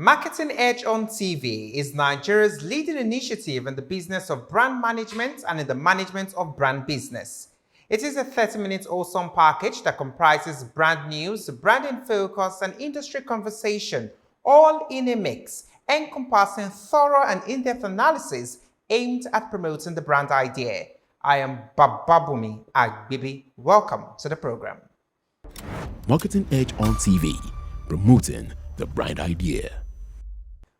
Marketing Edge on TV is Nigeria's leading initiative in the business of brand management and in the management of brand business. It is a 30-minute awesome package that comprises brand news, branding focus, and industry conversation, all in a mix, encompassing thorough and in-depth analysis aimed at promoting the brand idea. I am Bababumi Agbibi. Welcome to the program. Marketing Edge on TV, promoting the brand idea.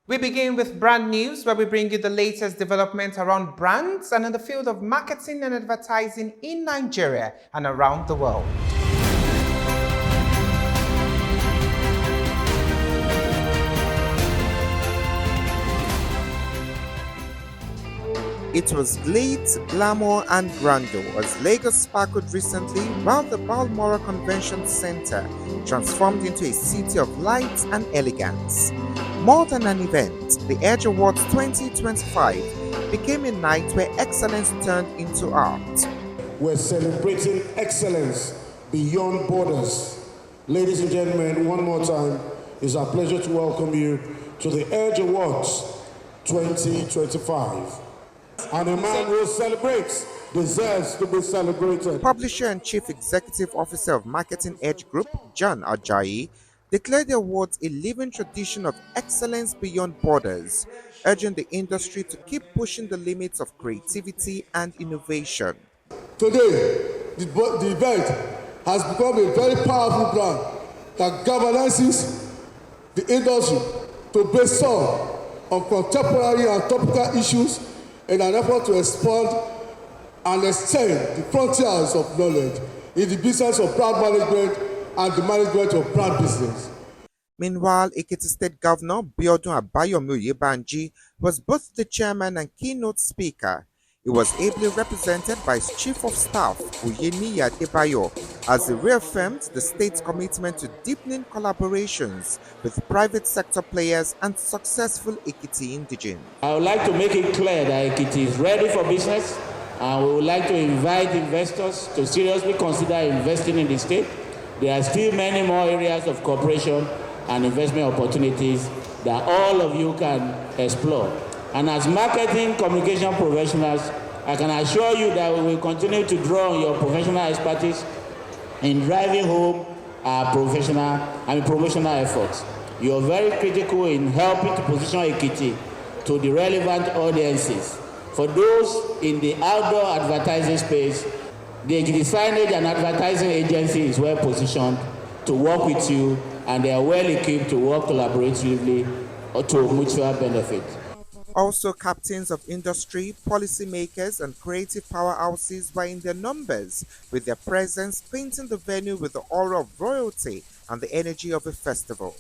We begin with brand news, where we bring you the latest developments around brands and in the field of marketing and advertising in Nigeria and around the world. It was glitz, glamour and grandeur as Lagos sparkled recently while the Balmoral Convention Center transformed into a city of light and elegance. More than an event, the Edge Awards 2025 became a night where excellence turned into art. We're celebrating excellence beyond borders. Ladies and gentlemen, one more time, it's our pleasure to welcome you to the Edge Awards 2025. And a man who celebrates deserves to be celebrated. Publisher and Chief Executive Officer of Marketing Edge Group, John Ajayi, declared the awards a living tradition of excellence beyond borders, urging the industry to keep pushing the limits of creativity and innovation. Today, the event has become a very powerful brand that galvanizes the industry to brainstorm on contemporary and topical issues in an effort to expand and extend the frontiers of knowledge in the business of brand management and the management of brand business. Meanwhile, Ekiti State Governor Biodun Abayomi Oyebanji was both the chairman and keynote speaker. He was ably represented by his Chief of Staff, Oyemi Adebayo, as he reaffirmed the state's commitment to deepening collaborations with private sector players and successful Ekiti indigenes. I would like to make it clear that Ekiti is ready for business, and we would like to invite investors to seriously consider investing in the state. There are still many more areas of cooperation and investment opportunities that all of you can explore. And as marketing communication professionals, I can assure you that we will continue to draw on your professional expertise in driving home our promotional efforts. You are very critical in helping to position Ekiti to the relevant audiences. For those in the outdoor advertising space, the Ekiti Signage and Advertising Agency is well positioned to work with you, and they are well equipped to work collaboratively to mutual benefit. Also, captains of industry, policymakers, and creative powerhouses were in their numbers, with their presence painting the venue with the aura of royalty and the energy of a festival.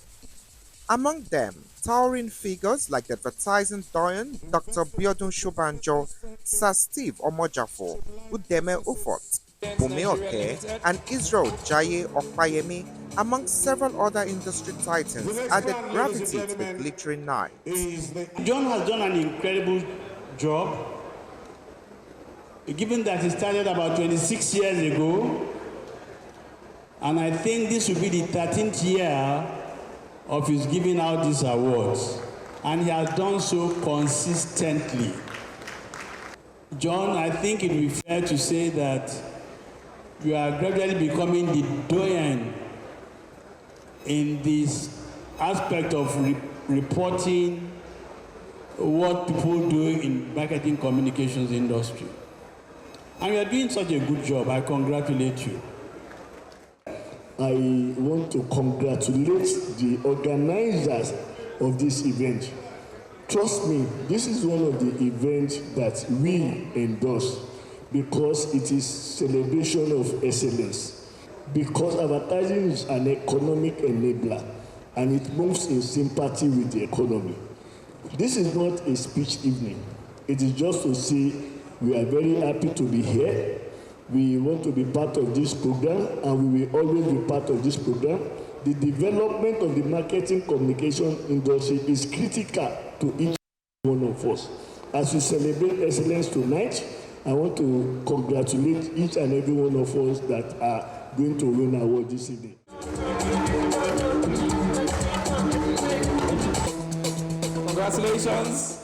Among them, towering figures like the advertising doyen Dr. Biodun Shobanjo, Sir Steve Omojafo, Udeme Ufot, Bumi Oke, and Israel Jaye Okpayemi, among several other industry titans, added gravity to the glittering night. John has done an incredible job, given that he started about 26 years ago, and I think this will be the 13th year of his giving out these awards, and he has done so consistently. John, I think it would be fair to say that you are gradually becoming the doyen in this aspect of reporting what people do in marketing communications industry. And you are doing such a good job. I congratulate you. I want to congratulate the organizers of this event. Trust me, this is one of the events that we endorse because it is celebration of excellence. Because advertising is an economic enabler and it moves in sympathy with the economy. This is not a speech evening. It is just to say we are very happy to be here. We want to be part of this program, and we will always be part of this program. The development of the marketing communication industry is critical to each one of us. As we celebrate excellence tonight, I want to congratulate each and every one of us that are going to win an award this evening. Congratulations,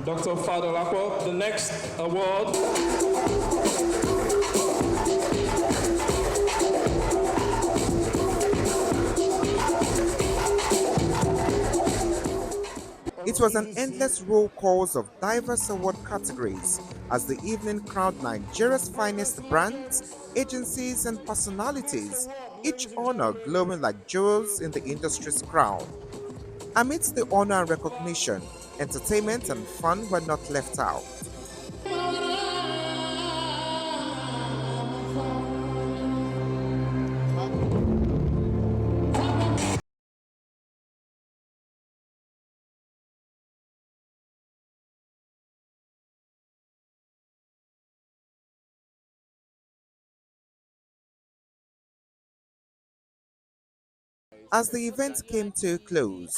Dr. Fadolapo. The next award. It was an endless roll calls of diverse award categories as the evening crowned Nigeria's finest brands, agencies, and personalities, each honor glowing like jewels in the industry's crown. Amidst the honor and recognition, entertainment and fun were not left out. As the event came to a close,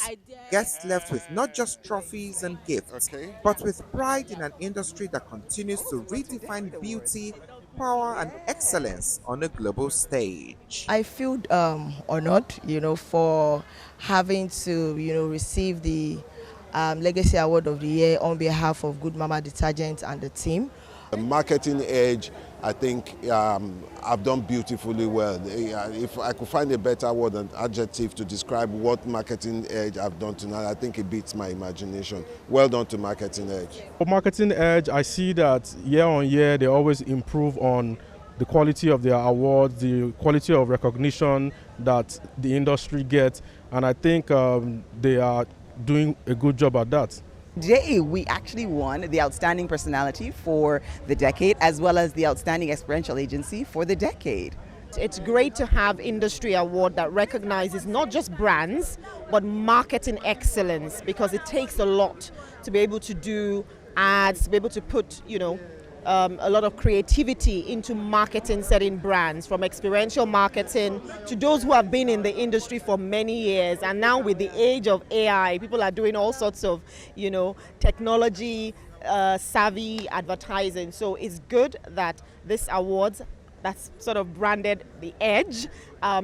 guests left with not just trophies and gifts, but with pride in an industry that continues to redefine beauty, power, and excellence on a global stage. I feel honored, for having to, receive the Legacy Award of the Year on behalf of Good Mama Detergent and the team. The marketing edge, I think I've done beautifully well. If I could find a better word and adjective to describe what marketing edge I've done tonight, I think it beats my imagination. Well done to marketing edge. For marketing edge, I see that year on year they always improve on the quality of their awards, the quality of recognition that the industry gets, and I think they are doing a good job at that. Today, we actually won the Outstanding Personality for the decade, as well as the Outstanding Experiential Agency for the decade. It's great to have industry award that recognizes not just brands, but marketing excellence, because it takes a lot to be able to do ads, to be able to put, a lot of creativity into marketing certain brands, from experiential marketing to those who have been in the industry for many years. And now with the age of AI, people are doing all sorts of, technology savvy advertising. So it's good that this awards that's sort of branded the edge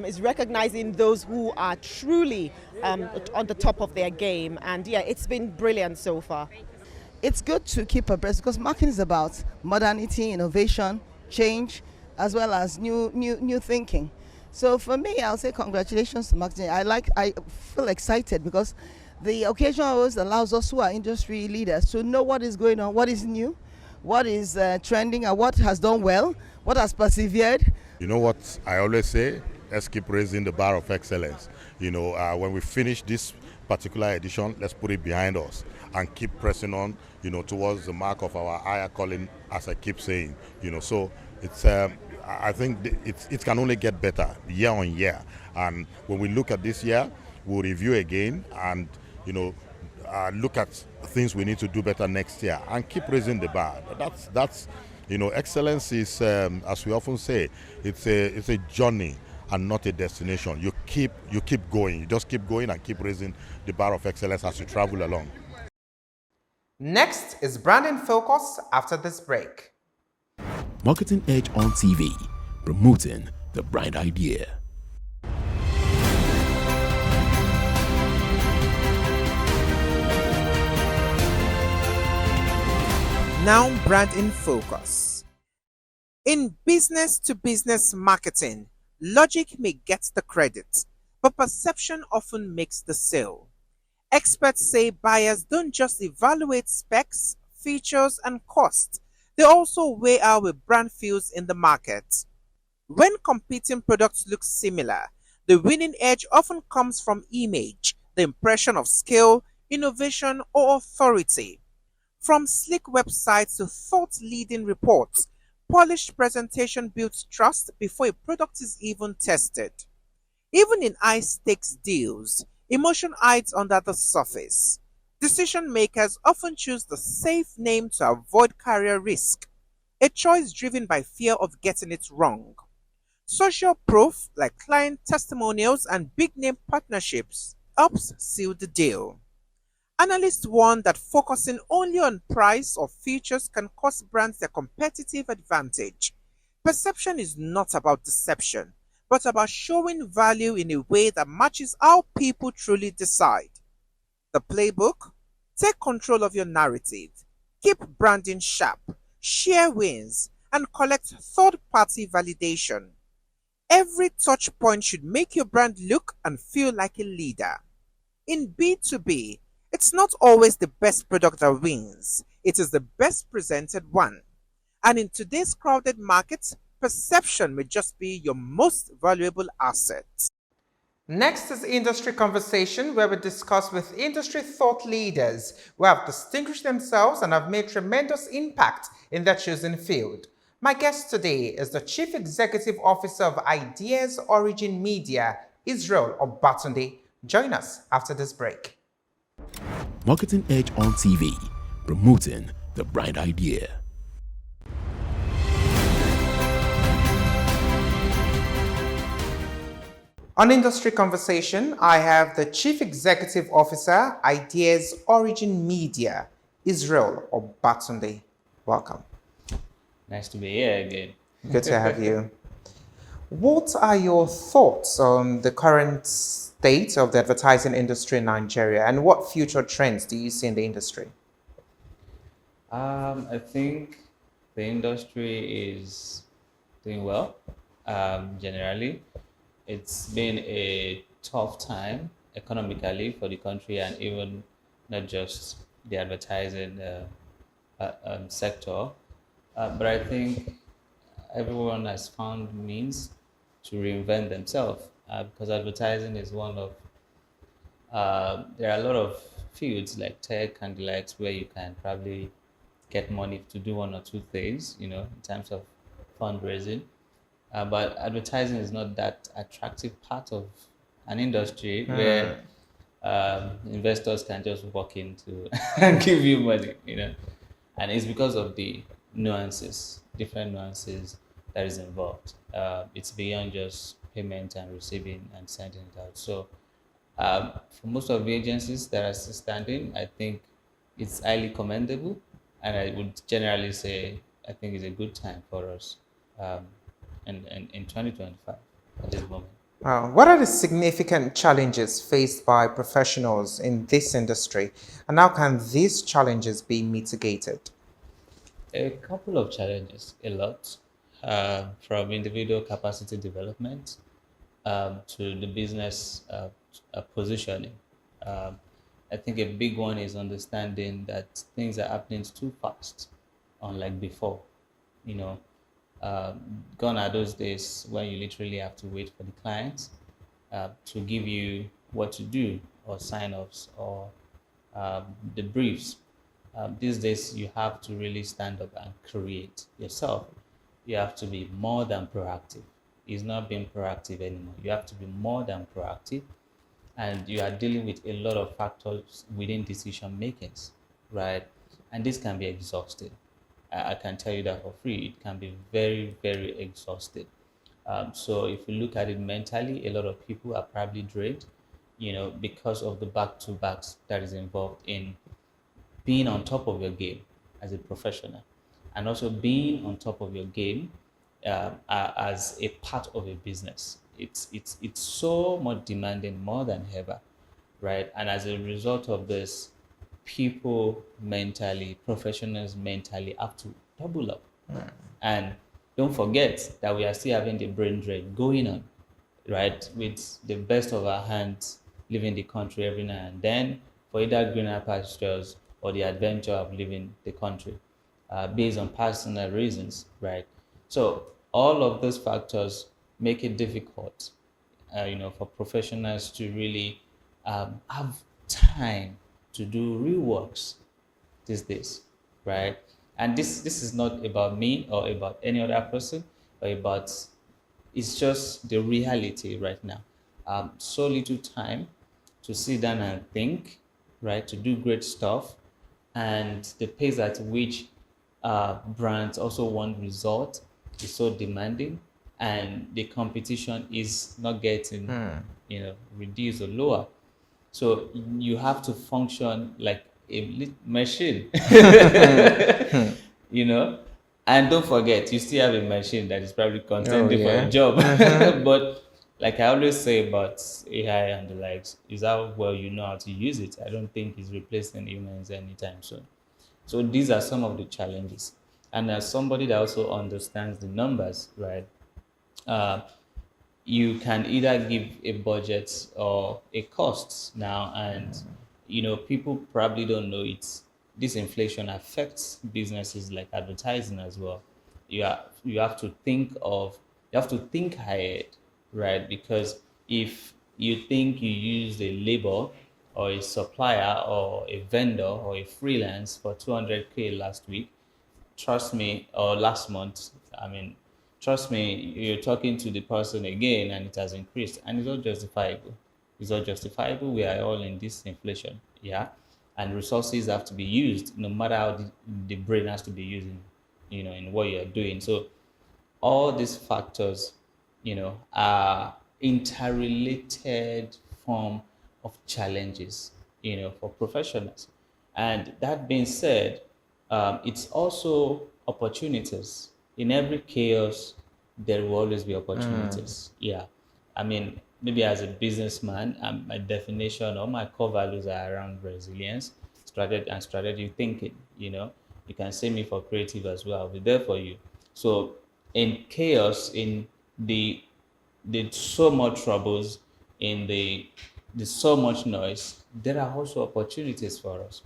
is recognizing those who are truly on the top of their game. And yeah, it's been brilliant so far. It's good to keep abreast because marketing is about modernity, innovation, change, as well as new thinking. So for me, I'll say congratulations to marketing. I feel excited because the occasion always allows us who are industry leaders to know what is going on, what is new, what is trending, and what has done well, what has persevered. You know what I always say? Let's keep raising the bar of excellence. When we finish this particular edition, let's put it behind us and keep pressing on, towards the mark of our higher calling, as I keep saying. So it's I think it can only get better year on year. And when we look at this year, we'll review again and look at things we need to do better next year and keep raising the bar. That's excellence is, as we often say, it's a journey and not a destination. You keep going. You just keep going and keep raising the bar of excellence as you travel along. Next is Branding Focus after this break. Marketing Edge on TV, promoting the bright idea. Now, Branding Focus. In business-to-business marketing, logic may get the credit, but perception often makes the sale. Experts say buyers don't just evaluate specs, features, and cost. They also weigh how a brand feels in the market. When competing products look similar, the winning edge often comes from image, the impression of skill, innovation, or authority. From sleek websites to thought-leading reports, polished presentation builds trust before a product is even tested. Even in high-stakes deals, emotion hides under the surface. Decision makers often choose the safe name to avoid career risk, a choice driven by fear of getting it wrong. Social proof, like client testimonials and big-name partnerships, helps seal the deal. Analysts warn that focusing only on price or features can cost brands their competitive advantage. Perception is not about deception, but about showing value in a way that matches how people truly decide. The playbook: Take control of your narrative. Keep branding sharp, share wins, and collect third-party validation. Every touch point should make your brand look and feel like a leader. In B2B, it's not always the best product that wins, it is the best presented one. And in today's crowded market, perception may just be your most valuable asset. Next is industry conversation, where we discuss with industry thought leaders who have distinguished themselves and have made tremendous impact in their chosen field. My guest today is the Chief Executive Officer of Ideas Origin Media, Israel Obatunde. Join us after this break. Marketing Edge on TV, promoting the bright idea. On Industry Conversation, I have the Chief Executive Officer, Ideas Origin Media, Israel Obatunde. Welcome. Nice to be here again. Good to have you. What are your thoughts on the current state of the advertising industry in Nigeria, and what future trends do you see in the industry? I think the industry is doing well, generally. It's been a tough time economically for the country, and even not just the advertising sector. But I think everyone has found means to reinvent themselves, because advertising is one of, there are a lot of fields like tech and the likes where you can probably get money to do one or two things, in terms of fundraising. But advertising is not that attractive part of an industry where investors can just walk into and give you money, And it's because of the different nuances that is involved. It's beyond just payment and receiving and sending it out. So for most of the agencies that are still standing, I think it's highly commendable. And I would generally say, I think it's a good time for us. In 2025 at this moment. What are the significant challenges faced by professionals in this industry, and how can these challenges be mitigated? A couple of challenges, a lot, from individual capacity development to the business positioning. I think a big one is understanding that things are happening too fast, unlike before. Gone are those days when you literally have to wait for the client to give you what to do, or sign-offs, or the briefs. These days, you have to really stand up and create yourself. You have to be more than proactive. It's not being proactive anymore. You have to be more than proactive, and you are dealing with a lot of factors within decision makings, right? And this can be exhausting. I can tell you that for free. It can be very, very exhausting. So if you look at it mentally, a lot of people are probably drained, because of the back-to-backs that is involved in being on top of your game as a professional, and also being on top of your game as a part of a business. It's so much demanding, more than ever, right? And as a result of this, people mentally, professionals mentally, have to double up. And don't forget that we are still having the brain drain going on, right? With the best of our hands leaving the country every now and then for either greener pastures or the adventure of leaving the country based on personal reasons, right? So all of those factors make it difficult, for professionals to really have time to do real works these days, right? And this is not about me or about any other person, but it's just the reality right now. So little time to sit down and think, right? To do great stuff, and the pace at which brands also want results is so demanding, and the competition is not getting, reduced or lower. So you have to function like a machine, And don't forget, you still have a machine that is probably contending for a job. But like I always say about AI and the likes, is how well you know how to use it. I don't think it's replacing humans anytime soon. So these are some of the challenges. And as somebody that also understands the numbers, right? Uh, you can either give a budget or a cost now, and people probably don't know it. This inflation affects businesses like advertising as well. You have to think ahead, right? Because if you think you used a labor or a supplier or a vendor or a freelance for 200K last week, trust me, or last month, I mean, trust me, you're talking to the person again and it has increased, and it's all justifiable. It's all justifiable. We are all in this inflation, yeah, and resources have to be used, no matter how the brain has to be using, in what you're doing. So all these factors, are interrelated form of challenges, for professionals. And that being said, it's also opportunities. In every chaos, there will always be opportunities. Yeah. I mean, maybe as a businessman, my definition or my core values are around resilience, strategy thinking. You can say me for creative as well. I'll be there for you. So in chaos, in the so much troubles, in the so much noise, there are also opportunities for us.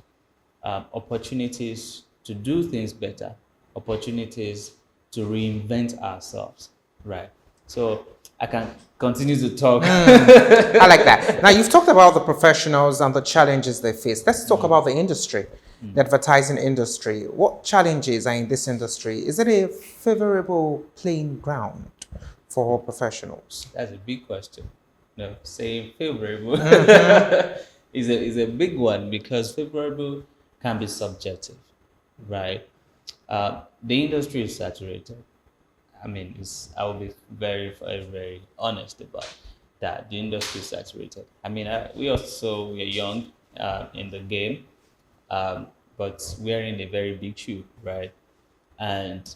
Opportunities to do things better, opportunities to reinvent ourselves, right? So I can continue to talk. I like that. Now, you've talked about the professionals and the challenges they face. Let's talk about the industry, the advertising industry. What challenges are in this industry? Is it a favorable playing ground for professionals? That's a big question. No, saying favorable is a big one, because favorable can be subjective, right? The industry is saturated. I mean, I will be very, very, very honest about that. The industry is saturated. I mean, we're young in the game, but we're in a very big shoe, right? And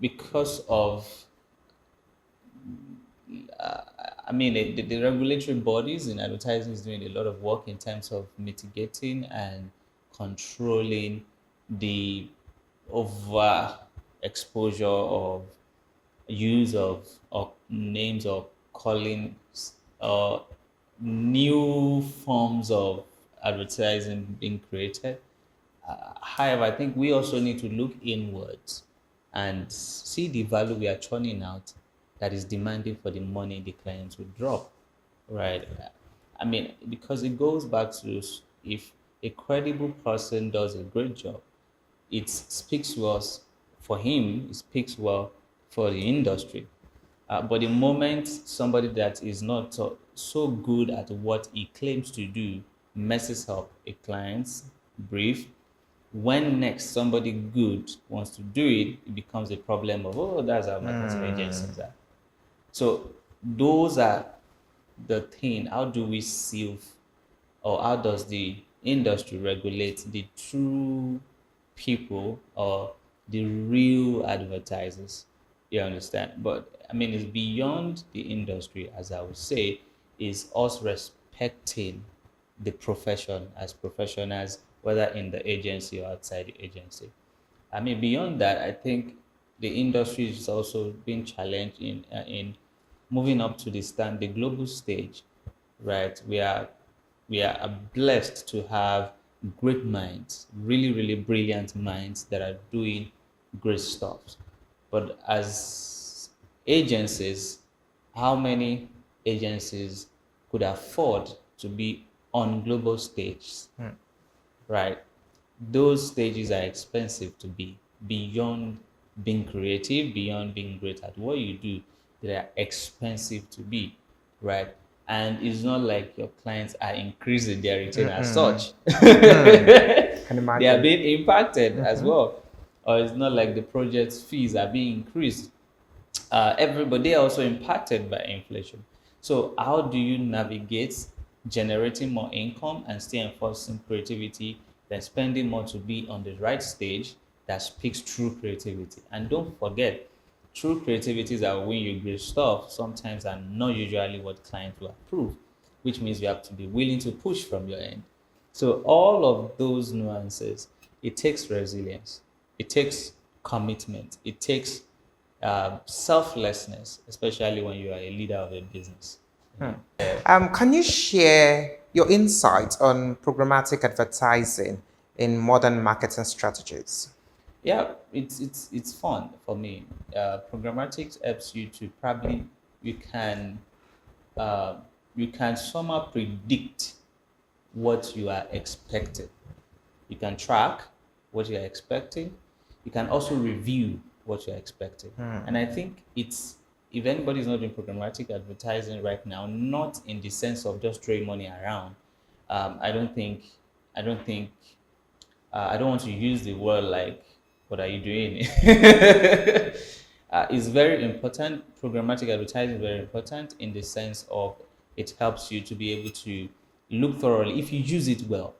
because of I mean, the regulatory bodies in advertising is doing a lot of work in terms of mitigating and controlling the over exposure of use of names or calling or new forms of advertising being created. However, I think we also need to look inwards and see the value we are churning out that is demanding for the money the clients will drop, right? I mean, because it goes back to, if a credible person does a great job, it speaks well for him, it speaks well for the industry. But the moment somebody that is not so good at what he claims to do messes up a client's brief, when next somebody good wants to do it, it becomes a problem of, oh, that's how marketing agencies are. So those are the thing. How do we or how does the industry regulate the true people or the real advertisers? You understand? But I mean, it's beyond the industry, as I would say, is us respecting the profession as professionals, whether in the agency or outside the agency. I mean, beyond that, I think the industry is also being challenged in moving up to the global stage, right? We are blessed to have great minds, really, really brilliant minds that are doing great stuff. But as agencies, how many agencies could afford to be on global stages, right? Those stages are expensive to be, beyond being creative, beyond being great at what you do. They are expensive to be, right? And it's not like your clients are increasing their return as such. Can They are imagine. being impacted as well. Or it's not like the project's fees are being increased. Everybody are also impacted by inflation. So how do you navigate generating more income and still enforcing creativity, then spending more to be on the right stage that speaks true creativity? And don't forget, true creativities that will win you great stuff sometimes are not usually what clients will approve, which means you have to be willing to push from your end. So all of those nuances, it takes resilience, it takes commitment, it takes selflessness, especially when you are a leader of a business. Can you share your insights on programmatic advertising in modern marketing strategies? Yeah, it's fun for me. Programmatic helps you to probably you can uh, you can somehow predict what you are expecting. You can track what you are expecting. You can also review what you're expecting. And I think it's if anybody is not doing programmatic advertising right now, not in the sense of just throwing money around, I don't think I don't think I don't want to use the word like, what are you doing? It's very important. Programmatic advertising is very important in the sense of it helps you to be able to look thoroughly, if you use it well,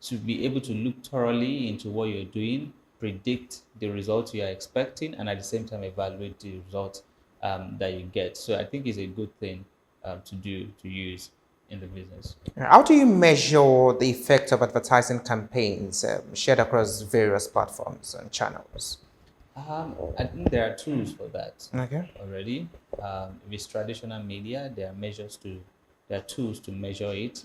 to be able to look thoroughly into what you're doing, predict the results you are expecting, and at the same time evaluate the results that you get. So I think it's a good thing to use in the business. How do you measure the effect of advertising campaigns shared across various platforms and channels? I think there are tools for that Okay. already. If it's traditional media, there are tools to measure it.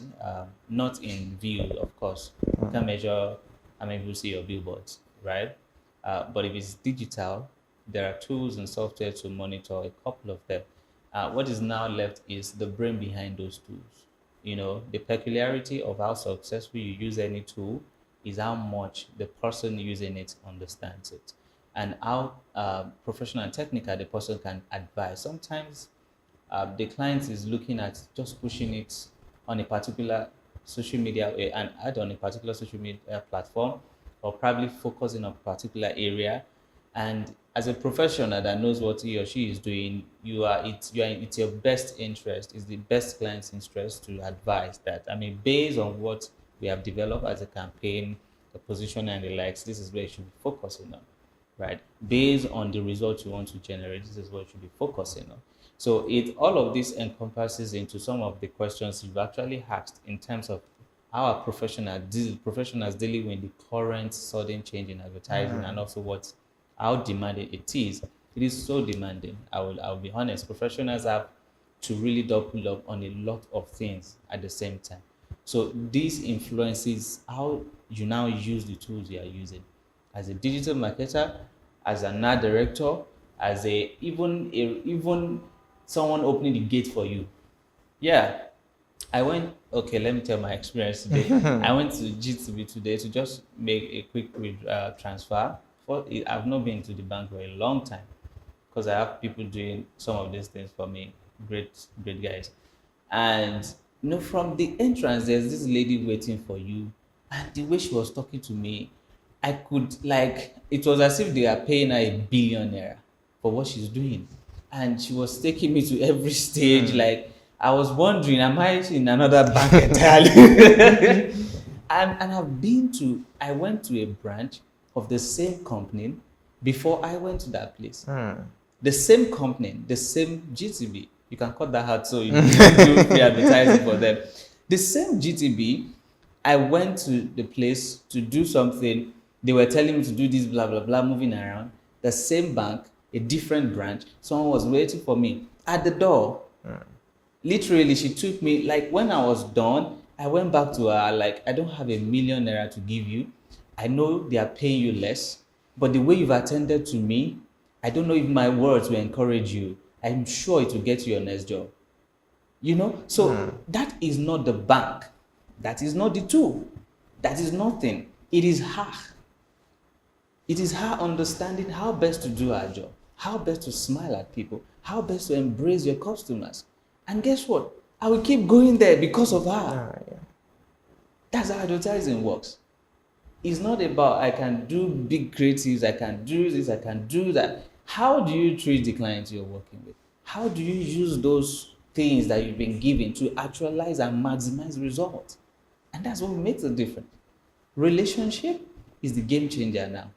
Not in view, of course. You can measure how many people see your billboards, right? But if it's digital, there are tools and software to monitor a couple of them. What is now left is the brain behind those tools. You know, the peculiarity of how successful you use any tool is how much the person using it understands it, and how professional and technical the person can advise. Sometimes the client is looking at just pushing it on a particular social media, an ad on a particular social media platform, or probably focusing on a particular area. And as a professional that knows what he or she is doing, it's your best interest, it's the best client's interest to advise that. I mean, based on what we have developed as a campaign, the position and the likes, this is where you should be focusing on, right? Based on the results you want to generate, this is what you should be focusing on. So all of this encompasses into some of the questions you've actually asked in terms of how are professionals dealing with the current sudden change in advertising, and also how demanding it is. It is so demanding. I'll be honest. Professionals have to really double up on a lot of things at the same time. So this influences how you now use the tools you are using. As a digital marketer, as an ad director, as even someone opening the gate for you. Yeah, okay, let me tell my experience today. I went to GTB today to just make a quick transfer. I've not been to the bank for a long time because I have people doing some of these things for me. Great, great guys. And from the entrance, there's this lady waiting for you. And the way she was talking to me, I could, it was as if they are paying her £1 billion for what she's doing. And she was taking me to every stage. I was wondering, am I in another bank entirely? And I went to a branch of the same company before I went to that place. The same company, the same GTB. You can cut that out so you do free advertising for them. The same GTB, I went to the place to do something. They were telling me to do this, blah, blah, blah, moving around. The same bank, a different branch. Someone was waiting for me at the door. Literally, she took me, when I was done, I went back to her, I don't have £1 million to give you. I know they are paying you less, but the way you've attended to me, I don't know if my words will encourage you. I'm sure it will get you your next job. So that is not the bank. That is not the tool. That is nothing. It is her. It is her understanding how best to do her job, how best to smile at people, how best to embrace your customers. And guess what? I will keep going there because of her. That's how advertising works. It's not about I can do big creatives, I can do this, I can do that. How do you treat the clients you're working with? How do you use those things that you've been given to actualize and maximize results? And that's what makes the difference. Relationship is the game changer now.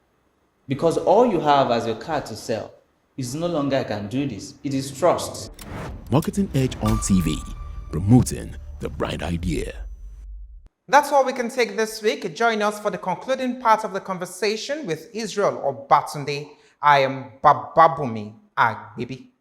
Because all you have as your card to sell It's no longer I can do this. It is trust. Marketing Edge on TV, promoting the bright idea. That's all we can take this week. Join us for the concluding part of the conversation with Israel Obatunde. I am Bababumi Agbibi.